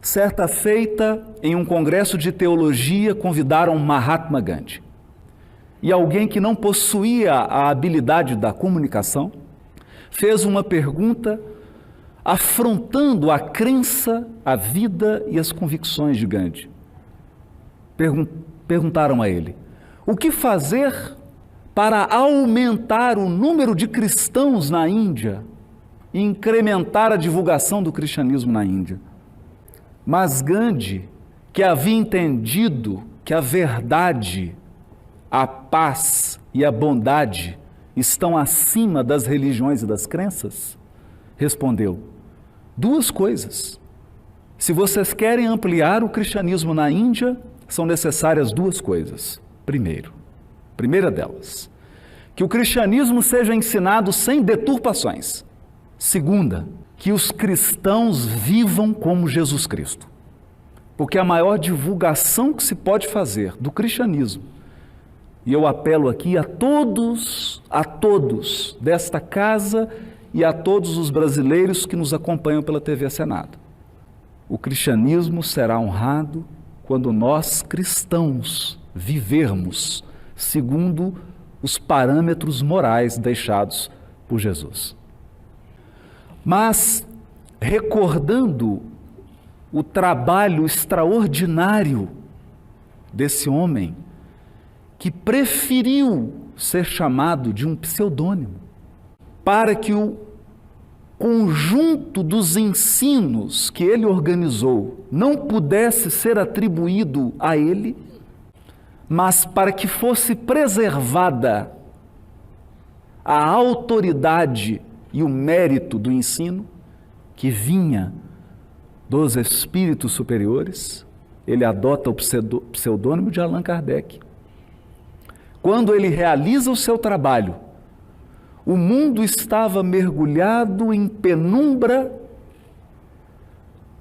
Certa feita, em um congresso de teologia, convidaram Mahatma Gandhi. E alguém que não possuía a habilidade da comunicação fez uma pergunta afrontando a crença, a vida e as convicções de Gandhi. Perguntaram a ele: o que fazer para aumentar o número de cristãos na Índia e incrementar a divulgação do cristianismo na Índia? Mas Gandhi, que havia entendido que a verdade, a paz e a bondade estão acima das religiões e das crenças, respondeu: duas coisas. Se vocês querem ampliar o cristianismo na Índia, são necessárias duas coisas. Primeira delas, que o cristianismo seja ensinado sem deturpações. Segunda, que os cristãos vivam como Jesus Cristo. Porque a maior divulgação que se pode fazer do cristianismo, e eu apelo aqui a todos desta casa e a todos os brasileiros que nos acompanham pela TV Senado, o cristianismo será honrado quando nós cristãos vivermos segundo os parâmetros morais deixados por Jesus. Mas, recordando o trabalho extraordinário desse homem, que preferiu ser chamado de um pseudônimo, para que o conjunto dos ensinos que ele organizou não pudesse ser atribuído a ele, mas para que fosse preservada a autoridade e o mérito do ensino que vinha dos espíritos superiores, ele adota o pseudônimo de Allan Kardec. Quando ele realiza o seu trabalho, o mundo estava mergulhado em penumbra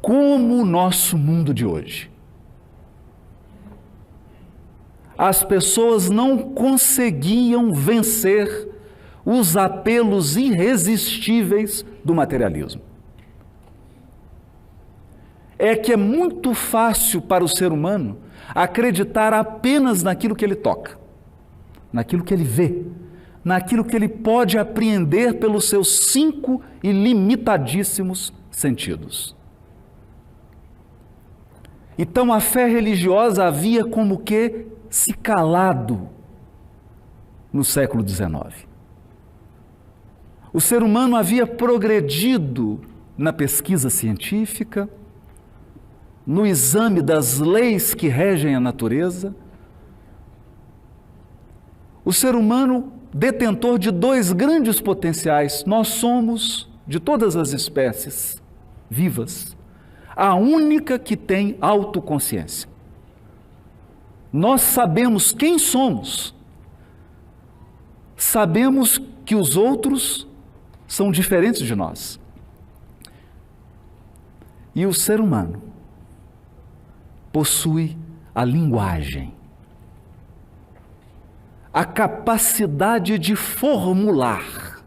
como o nosso mundo de hoje. As pessoas não conseguiam vencer os apelos irresistíveis do materialismo. É que é muito fácil para o ser humano acreditar apenas naquilo que ele toca, naquilo que ele vê, naquilo que ele pode apreender pelos seus 5 ilimitadíssimos sentidos. Então a fé religiosa havia como que se calado no século XIX. O ser humano havia progredido na pesquisa científica, no exame das leis que regem a natureza. O ser humano, detentor de 2 grandes potenciais, nós somos, de todas as espécies vivas, a única que tem autoconsciência. Nós sabemos quem somos, sabemos que os outros são diferentes de nós. E o ser humano possui a linguagem, a capacidade de formular,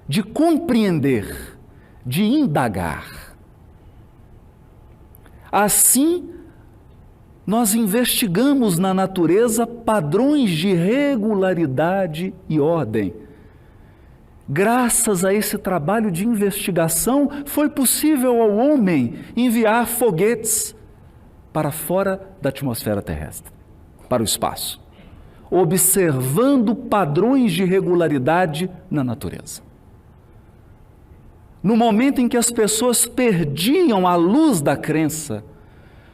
de compreender, de indagar. Assim, nós investigamos na natureza padrões de regularidade e ordem. Graças a esse trabalho de investigação, foi possível ao homem enviar foguetes para fora da atmosfera terrestre, para o espaço, observando padrões de regularidade na natureza. No momento em que as pessoas perdiam a luz da crença,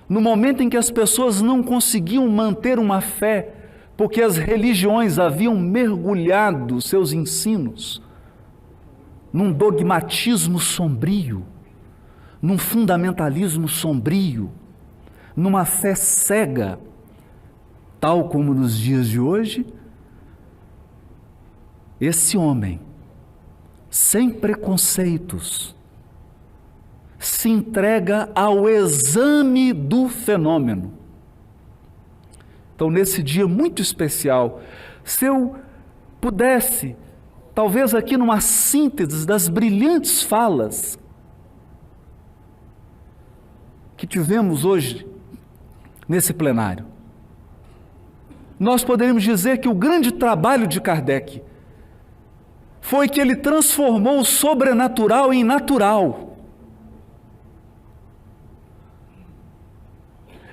no momento em que as pessoas não conseguiam manter uma fé, porque as religiões haviam mergulhado seus ensinos num dogmatismo sombrio, num fundamentalismo sombrio, numa fé cega, tal como nos dias de hoje, esse homem, sem preconceitos, se entrega ao exame do fenômeno. Então, nesse dia muito especial, se eu pudesse, talvez aqui numa síntese das brilhantes falas que tivemos hoje nesse plenário, nós poderíamos dizer que o grande trabalho de Kardec foi que ele transformou o sobrenatural em natural.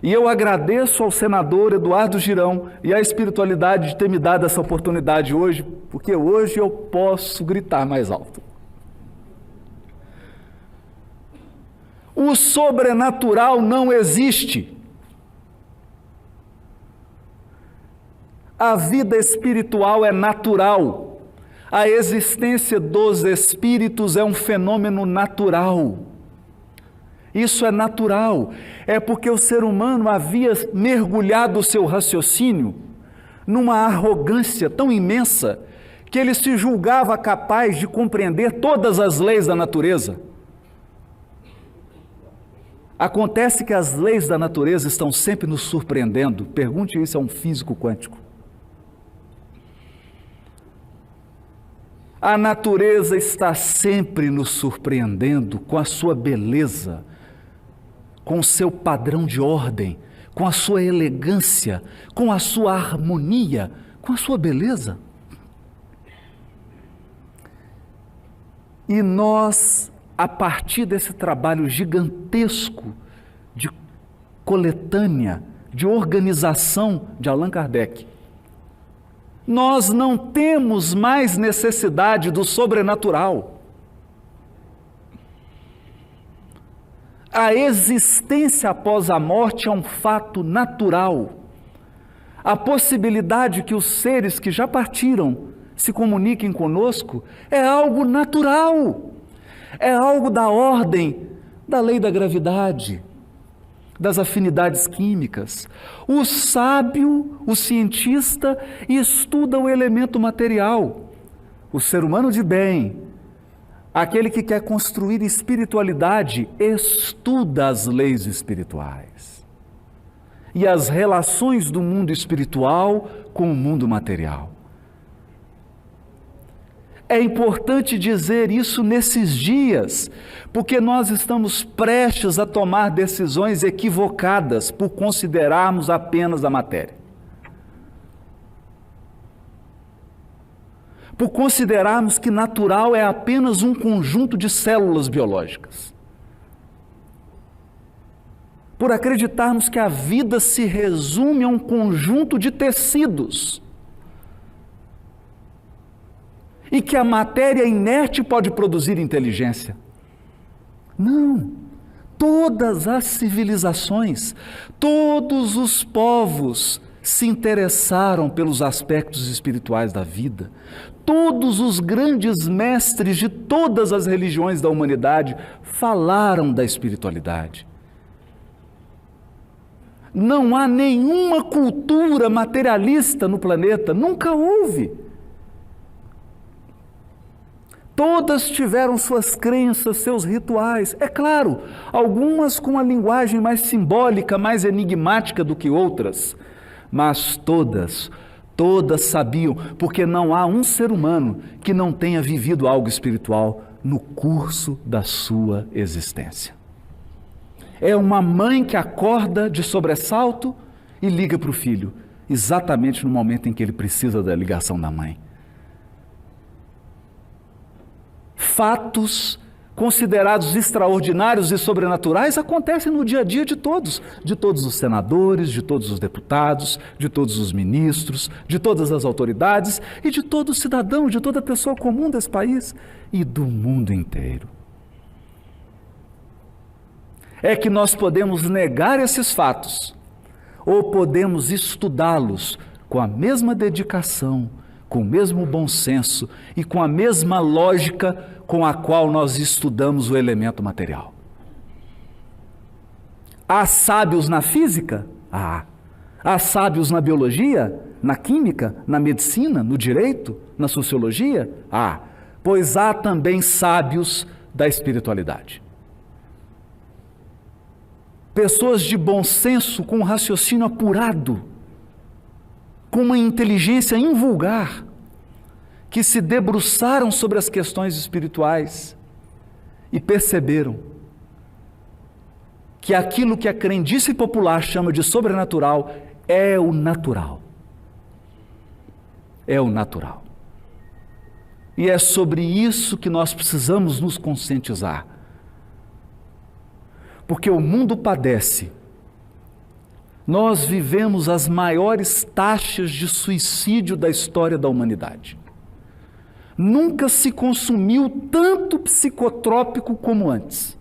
E eu agradeço ao senador Eduardo Girão e à espiritualidade de ter me dado essa oportunidade hoje, porque hoje eu posso gritar mais alto. O sobrenatural não existe. A vida espiritual é natural. A existência dos espíritos é um fenômeno natural. Isso é natural. É porque o ser humano havia mergulhado o seu raciocínio numa arrogância tão imensa que ele se julgava capaz de compreender todas as leis da natureza. Acontece que as leis da natureza estão sempre nos surpreendendo. Pergunte isso a um físico quântico. A natureza está sempre nos surpreendendo com a sua beleza, com o seu padrão de ordem, com a sua elegância, com a sua harmonia, com a sua beleza. E nós, a partir desse trabalho gigantesco de coletânea, de organização de Allan Kardec, nós não temos mais necessidade do sobrenatural. A existência após a morte é um fato natural. A possibilidade que os seres que já partiram se comuniquem conosco é algo natural. É algo da ordem da lei da gravidade, das afinidades químicas. O sábio, o cientista, estuda o elemento material. O ser humano de bem, aquele que quer construir espiritualidade, estuda as leis espirituais e as relações do mundo espiritual com o mundo material. É importante dizer isso nesses dias, porque nós estamos prestes a tomar decisões equivocadas por considerarmos apenas a matéria. Por considerarmos que natural é apenas um conjunto de células biológicas. Por acreditarmos que a vida se resume a um conjunto de tecidos. E que a matéria inerte pode produzir inteligência. Não. Todas as civilizações, todos os povos se interessaram pelos aspectos espirituais da vida. Todos os grandes mestres de todas as religiões da humanidade falaram da espiritualidade. Não há nenhuma cultura materialista no planeta, nunca houve. Todas tiveram suas crenças, seus rituais. É claro, algumas com a linguagem mais simbólica, mais enigmática do que outras. Mas todas sabiam, porque não há um ser humano que não tenha vivido algo espiritual no curso da sua existência. É uma mãe que acorda de sobressalto e liga para o filho, exatamente no momento em que ele precisa da ligação da mãe. Fatos considerados extraordinários e sobrenaturais acontecem no dia a dia de todos os senadores, de todos os deputados, de todos os ministros, de todas as autoridades e de todo cidadão, de toda pessoa comum desse país e do mundo inteiro. É que nós podemos negar esses fatos ou podemos estudá-los com a mesma dedicação, com o mesmo bom senso e com a mesma lógica com a qual nós estudamos o elemento material. Há sábios na física? Há. Há sábios na biologia, na química, na medicina, no direito, na sociologia? Há. Pois há também sábios da espiritualidade. Pessoas de bom senso, com um raciocínio apurado, com uma inteligência invulgar, que se debruçaram sobre as questões espirituais e perceberam que aquilo que a crendice popular chama de sobrenatural é o natural. É o natural. E é sobre isso que nós precisamos nos conscientizar. Porque o mundo padece. Nós vivemos as maiores taxas de suicídio da história da humanidade. Nunca se consumiu tanto psicotrópico como antes.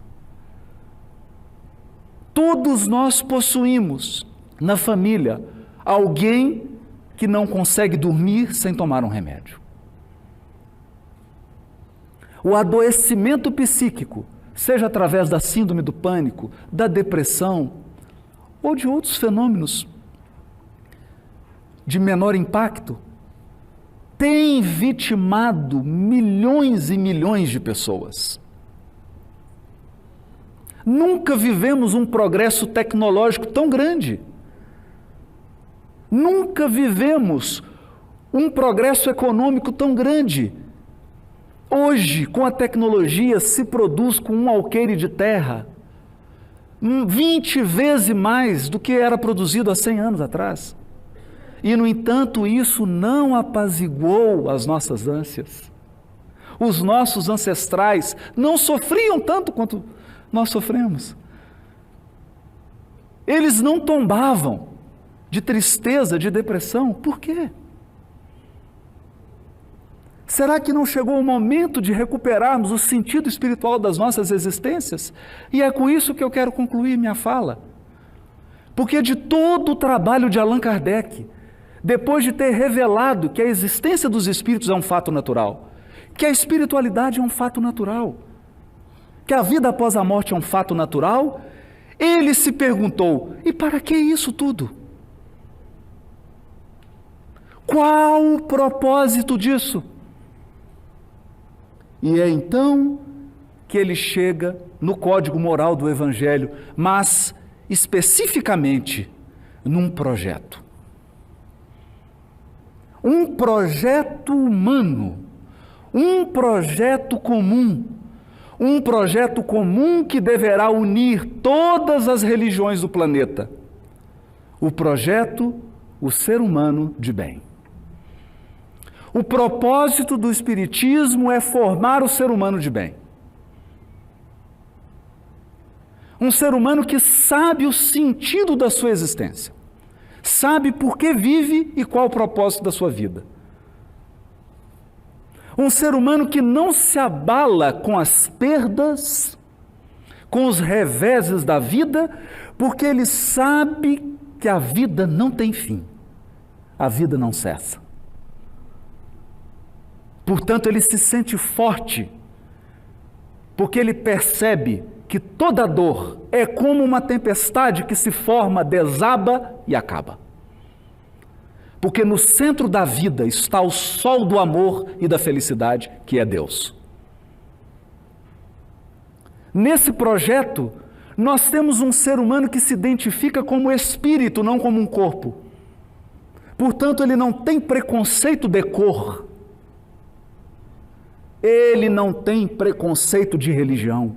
Todos nós possuímos na família alguém que não consegue dormir sem tomar um remédio. O adoecimento psíquico, seja através da síndrome do pânico, da depressão ou de outros fenômenos de menor impacto, tem vitimado milhões e milhões de pessoas. Nunca vivemos um progresso tecnológico tão grande. Nunca vivemos um progresso econômico tão grande. Hoje, com a tecnologia, se produz com um alqueire de terra 20 vezes mais do que era produzido há 100 anos atrás. E, no entanto, isso não apaziguou as nossas ânsias. Os nossos ancestrais não sofriam tanto quanto nós sofremos. Eles não tombavam de tristeza, de depressão. Por quê? Será que não chegou o momento de recuperarmos o sentido espiritual das nossas existências? E é com isso que eu quero concluir minha fala. Porque de todo o trabalho de Allan Kardec, depois de ter revelado que a existência dos espíritos é um fato natural, que a espiritualidade é um fato natural, que a vida após a morte é um fato natural, ele se perguntou: e para que isso tudo? Qual o propósito disso? E é então que ele chega no código moral do Evangelho, mas especificamente num projeto. Um projeto humano, um projeto comum, que deverá unir todas as religiões do planeta. O projeto, o ser humano de bem. O propósito do Espiritismo é formar o ser humano de bem. Um ser humano que sabe o sentido da sua existência, sabe por que vive e qual o propósito da sua vida. Um ser humano que não se abala com as perdas, com os reveses da vida, porque ele sabe que a vida não tem fim, a vida não cessa. Portanto, ele se sente forte, porque ele percebe que toda dor é como uma tempestade que se forma, desaba e acaba. Porque no centro da vida está o sol do amor e da felicidade, que é Deus. Nesse projeto, nós temos um ser humano que se identifica como espírito, não como um corpo. Portanto, ele não tem preconceito de cor. Ele não tem preconceito de religião.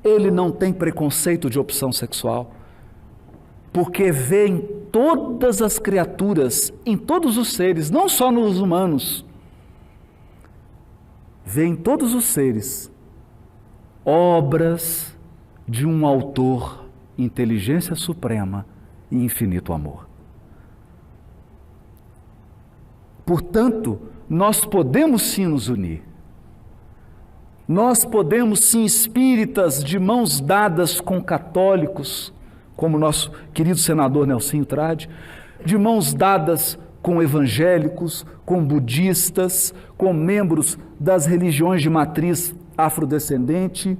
Ele não tem preconceito de opção sexual. Porque vê em todas as criaturas, em todos os seres, não só nos humanos, vê em todos os seres obras de um autor, inteligência suprema e infinito amor. Portanto, nós podemos sim nos unir. Nós podemos sim, espíritas, de mãos dadas com católicos, como nosso querido senador Nelsinho Trade, de mãos dadas com evangélicos, com budistas, com membros das religiões de matriz afrodescendente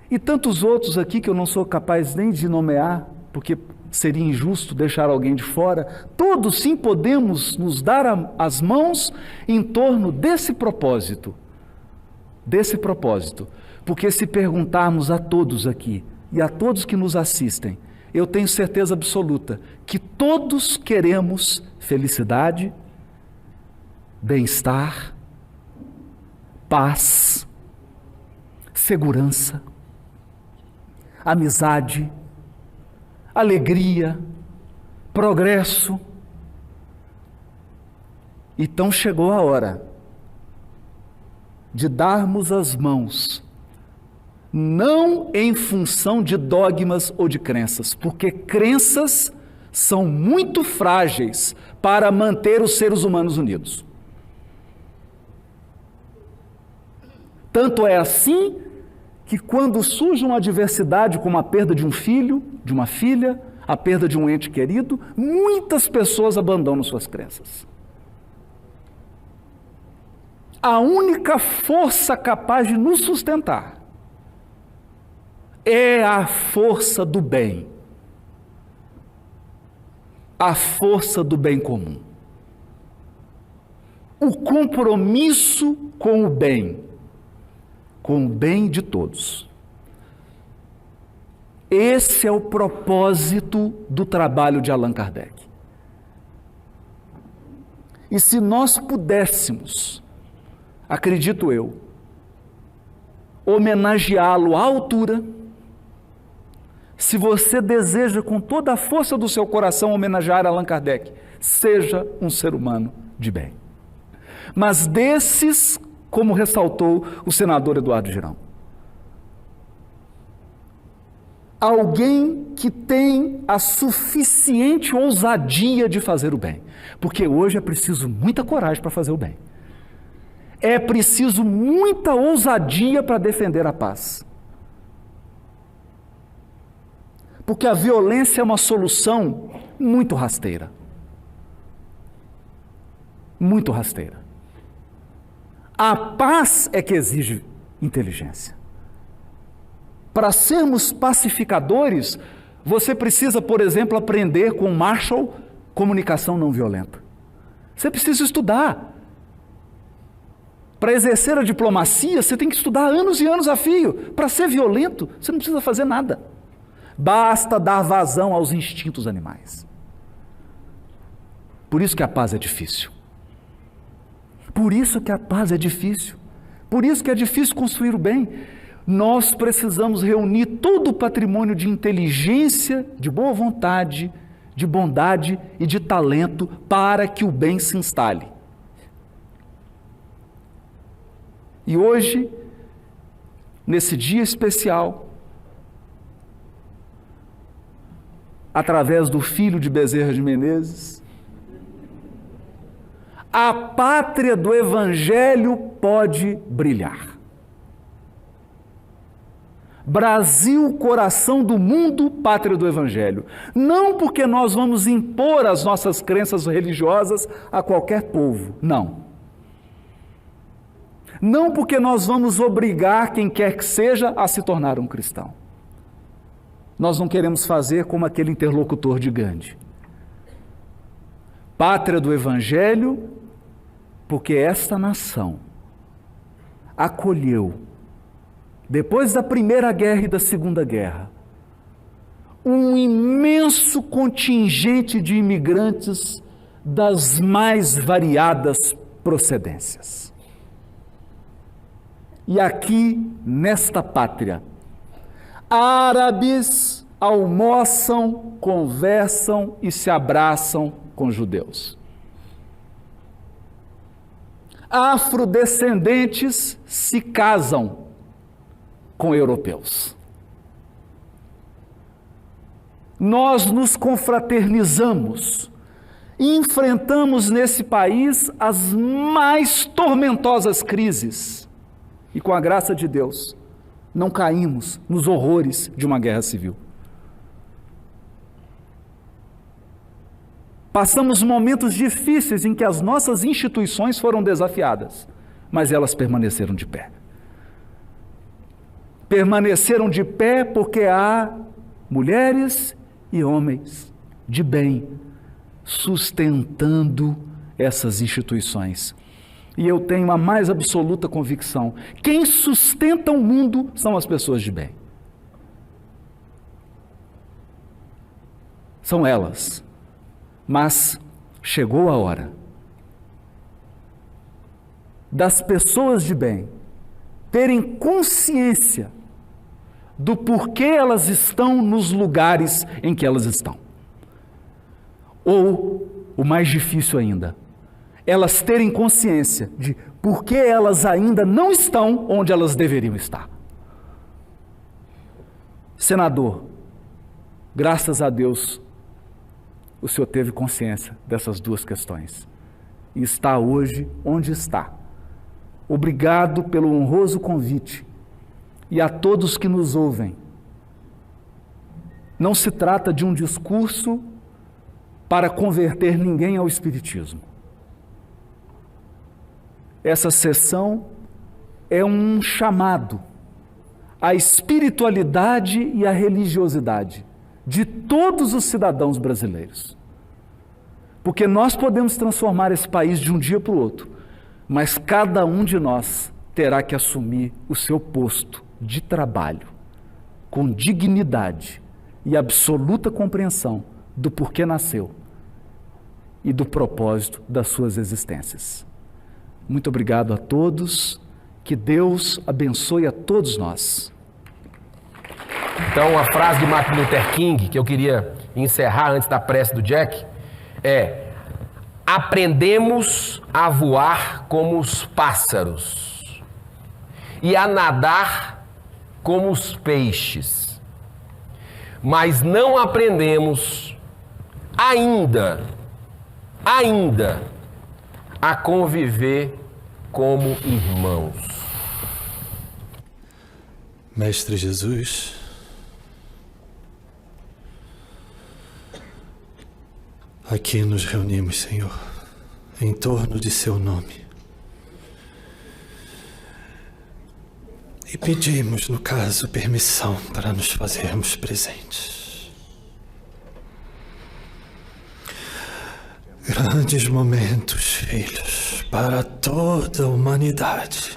e tantos outros aqui que eu não sou capaz nem de nomear, porque seria injusto deixar alguém de fora. Todos sim podemos nos dar as mãos em torno desse propósito, porque se perguntarmos a todos aqui e a todos que nos assistem, eu tenho certeza absoluta que todos queremos felicidade, bem-estar, paz, segurança. amizade, alegria, progresso. Então chegou a hora de darmos as mãos, não em função de dogmas ou de crenças, porque crenças são muito frágeis para manter os seres humanos unidos. Tanto é assim que quando surge uma adversidade como a perda de um filho, de uma filha, a perda de um ente querido, muitas pessoas abandonam suas crenças. A única força capaz de nos sustentar é a força do bem, a força do bem comum, o compromisso com o bem de todos. Esse é o propósito do trabalho de Allan Kardec. E se nós pudéssemos, acredito eu, homenageá-lo à altura, se você deseja com toda a força do seu coração homenagear Allan Kardec, seja um ser humano de bem. Mas desses, como ressaltou o senador Eduardo Girão, alguém que tem a suficiente ousadia de fazer o bem, porque hoje é preciso muita coragem para fazer o bem. É preciso muita ousadia para defender a paz. Porque a violência é uma solução muito rasteira. Muito rasteira. A paz é que exige inteligência. Para sermos pacificadores, você precisa, por exemplo, aprender com Marshall comunicação não violenta. Você precisa estudar. Para exercer a diplomacia, você tem que estudar anos e anos a fio. Para ser violento, você não precisa fazer nada. Basta dar vazão aos instintos animais. Por isso que a paz é difícil. Por isso que a paz é difícil. Por isso que é difícil construir o bem. Nós precisamos reunir todo o patrimônio de inteligência, de boa vontade, de bondade e de talento para que o bem se instale. E hoje, nesse dia especial, através do filho de Bezerra de Menezes, a pátria do Evangelho pode brilhar. Brasil, coração do mundo, pátria do Evangelho. Não porque nós vamos impor as nossas crenças religiosas a qualquer povo, não. Não porque nós vamos obrigar quem quer que seja a se tornar um cristão. Nós não queremos fazer como aquele interlocutor de Gandhi. Pátria do Evangelho, porque esta nação acolheu, depois da Primeira Guerra e da Segunda Guerra, um imenso contingente de imigrantes das mais variadas procedências. E aqui, nesta pátria, árabes almoçam, conversam e se abraçam com judeus. Afrodescendentes se casam com europeus. Nós nos confraternizamos e enfrentamos nesse país as mais tormentosas crises. E com a graça de Deus, não caímos nos horrores de uma guerra civil. Passamos momentos difíceis em que as nossas instituições foram desafiadas, mas elas permaneceram de pé. Permaneceram de pé porque há mulheres e homens de bem sustentando essas instituições. E eu tenho a mais absoluta convicção: quem sustenta o mundo são as pessoas de bem. São elas. Mas chegou a hora das pessoas de bem terem consciência do porquê elas estão nos lugares em que elas estão. Ou, o mais difícil ainda, elas terem consciência de por que elas ainda não estão onde elas deveriam estar. Senador, graças a Deus, o senhor teve consciência dessas duas questões e está hoje onde está. Obrigado pelo honroso convite e a todos que nos ouvem. Não se trata de um discurso para converter ninguém ao Espiritismo. Essa sessão é um chamado à espiritualidade e à religiosidade de todos os cidadãos brasileiros. Porque nós podemos transformar esse país de um dia para o outro, mas cada um de nós terá que assumir o seu posto de trabalho com dignidade e absoluta compreensão do porquê nasceu e do propósito das suas existências. Muito obrigado a todos, que Deus abençoe a todos nós. Então, a frase de Martin Luther King, que eu queria encerrar antes da prece do Jack, é: aprendemos a voar como os pássaros e a nadar como os peixes, mas não aprendemos ainda a conviver como irmãos. Mestre Jesus, aqui nos reunimos, Senhor, em torno de Seu nome. E pedimos, no caso, permissão para nos fazermos presentes. Grandes momentos, filhos, para toda a humanidade,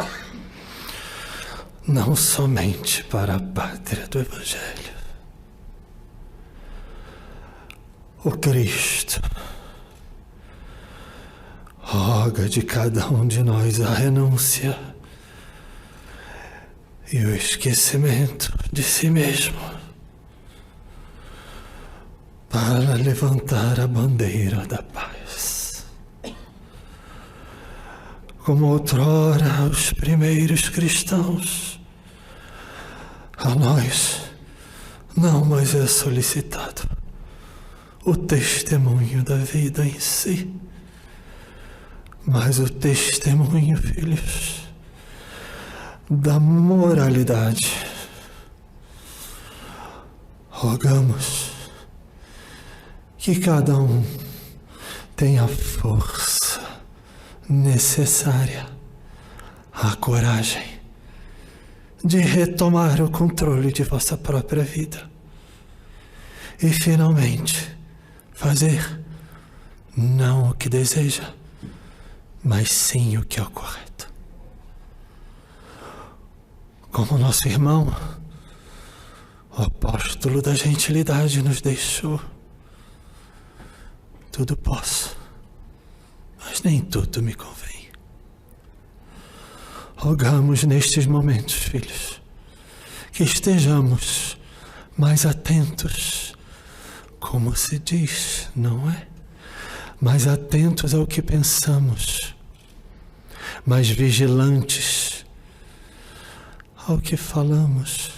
não somente para a pátria do Evangelho. O Cristo roga de cada um de nós a renúncia e o esquecimento de si mesmo para levantar a bandeira da paz. Como outrora os primeiros cristãos, a nós não mais é solicitado o testemunho da vida em si, mas o testemunho, filhos, da moralidade. Rogamos que cada um tenha a força necessária, a coragem de retomar o controle de vossa própria vida e finalmente fazer não o que deseja, mas sim o que é o correto. Como nosso irmão, o apóstolo da gentilidade, nos deixou: tudo posso, mas nem tudo me convém. Rogamos nestes momentos, filhos, que estejamos mais atentos, como se diz, não é? Mais atentos ao que pensamos, mais vigilantes ao que falamos,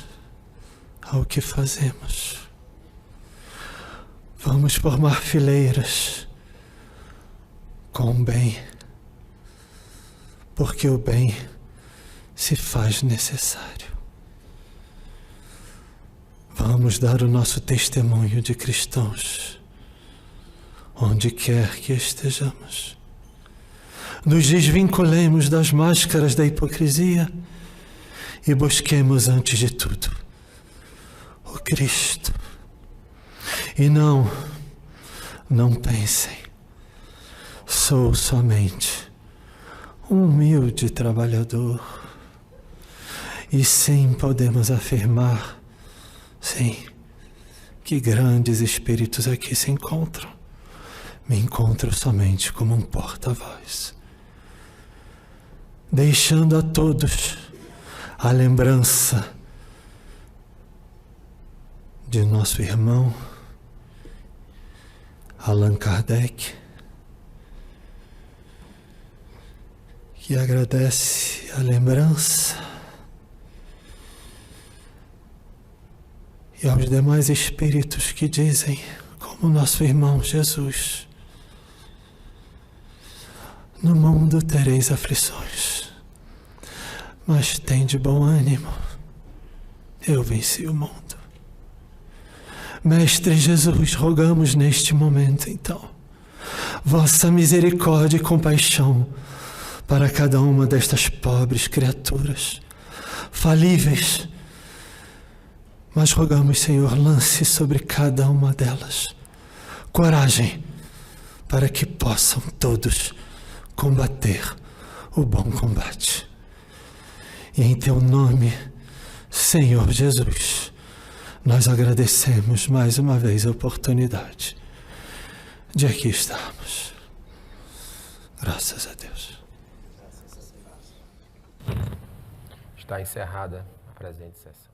ao que fazemos. Vamos formar fileiras com o bem, porque o bem se faz necessário. Vamos dar o nosso testemunho de cristãos, onde quer que estejamos. Nos desvinculemos das máscaras da hipocrisia e busquemos, antes de tudo, o Cristo. E não pensem, sou somente um humilde trabalhador. E sim, podemos afirmar, sim, que grandes espíritos aqui se encontram. Me encontro somente como um porta-voz, deixando a todos a lembrança de nosso irmão Allan Kardec, que agradece a lembrança, e aos demais espíritos que dizem, como nosso irmão Jesus: no mundo tereis aflições, mas tende bom ânimo, eu venci o mundo. Mestre Jesus, rogamos neste momento, então, vossa misericórdia e compaixão para cada uma destas pobres criaturas, falíveis, mas rogamos, Senhor, lance sobre cada uma delas coragem para que possam todos combater o bom combate. E em teu nome, Senhor Jesus, nós agradecemos mais uma vez a oportunidade de aqui estarmos. Graças a Deus. Está encerrada a presente sessão.